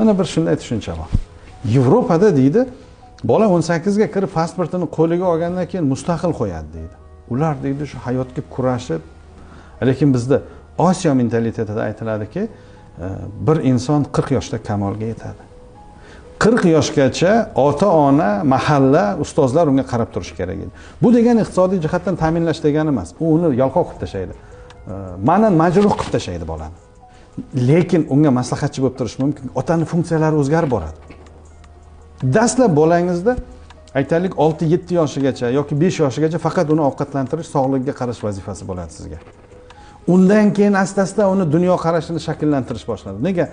Mana bir shunday tushuncha bor. Yevropada deydi, bola 18 ga kirib pasportini qo'liga olgandan keyin mustaqil qo'yadi deydi. Ular deydi shu hayotga kurashib, lekin bizda Osiyo mentalitetida aytiladiki, bir inson 40 yoshda kamolga yetadi. 40 yoshgacha ota-ona, mahalla, ustozlar unga qarab turish kerak edi. Bu degani iqtisodiy jihatdan ta'minlash degani emas. U uni yalqov qilib tashlaydi. Ma'nan majruh qilib tashlaydi bolani. Lekin unga maslahatchi bo'lib turish mumkin. Otaning funksiyalari o'zgarib boradi. Dastlab bolangizda aytaylik 6-7 yoshigacha yoki 5 yoshigacha faqat uni ovqatlantirish, sog'ligiga qarash vazifasi bo'ladi sizga. Undan keyin asta-asta uni dunyo qarashini shakllantirish boshlanadi. Nega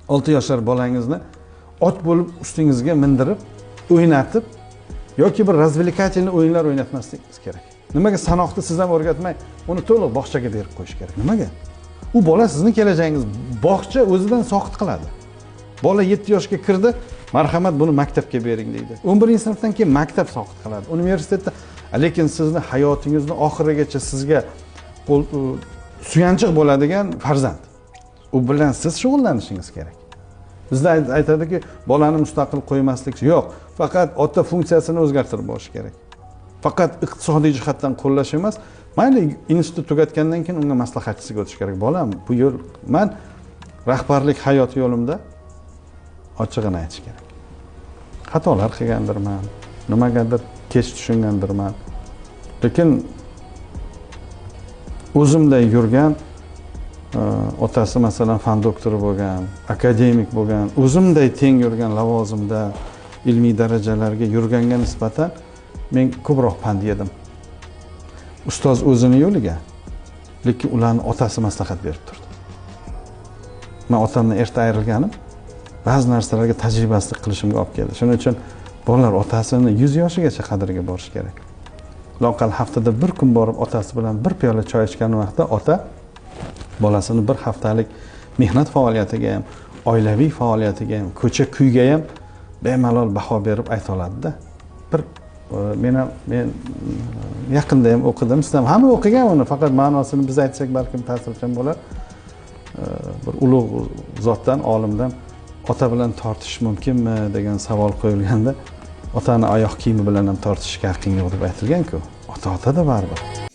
6 yoshlar bolangizni ot bo'lib ustingizga mindirib, o'ynatib yoki bir razvelikatelniy o'yinlar o'ynatmasligingiz kerak. Nimaga sanoqni siz ham o'rgatmay, uni to'liq bog'chaga berib qo'yish kerak? Nimaga? U bola sizning kelajagingiz. Bog'cha o'zidan soqit qiladi. Bola 7 yoshga kirdi, marhamat buni maktabga bering deydi. 11-sinfdan keyin maktab soqit qiladi. Universitetda, lekin sizni hayotingizni oxirigacha sizga suyanchiq bo'ladigan farzand. U bilan siz shug'ullanishingiz kerak. Bizda aytadiki, bolani mustaqil qo'ymaslik yo'q. Faqat ota funksiyasini o'zgartirib borish kerak. Faqat iqtisodiy jihatdan qo'llash emas, mayli institut tugatgandan keyin unga maslahatchisiga o'tish kerak. Bolam, bu yo'l men rahbarlik hayot yo'limda ochig'ini aytish kerak. Xatolar qilgandirman, nimagadir kech tushungandirman. Lekin o'zimday yurgan, otasi masalan fan doktori bo'lgan, akademik bo'lgan, o'zimday teng yurgan lavozimda ilmiy darajalarga yurganga nisbatan men ko'proq pand yedim. Ustoz o'zini yo'liga, lekin ularning otasi maslahat berib turdi. Men otamdan erta ayrilganim ba'zi narsalarga tajribasizlik qilishimga olib keldi. Shuning uchun bolalar otasini 100 yoshigacha qadriga borish kerak. Loqal haftada bir kun borib otasi bilan bir piyola choy ichgan vaqtda ota bolasini bir haftalik mehnat faoliyatiga ham, oilaviy faoliyatiga ham, ko'cha-kuyga ham bemalol baho berib ayta oladi-da. Bir men yaqinda ham o'qidim, siz ham hamma o'qigan uni, faqat ma'nosini biz aytsak balkim ta'sirchan bo'lar. Bir ulug' zotdan, olimdan ota bilan tortishish mumkinmi degan savol qo'yilganda, otani oyoq kiyimi bilan ham tortishga haqqing yo'q deb aytilgan-ku. Ota-ota-da baribir.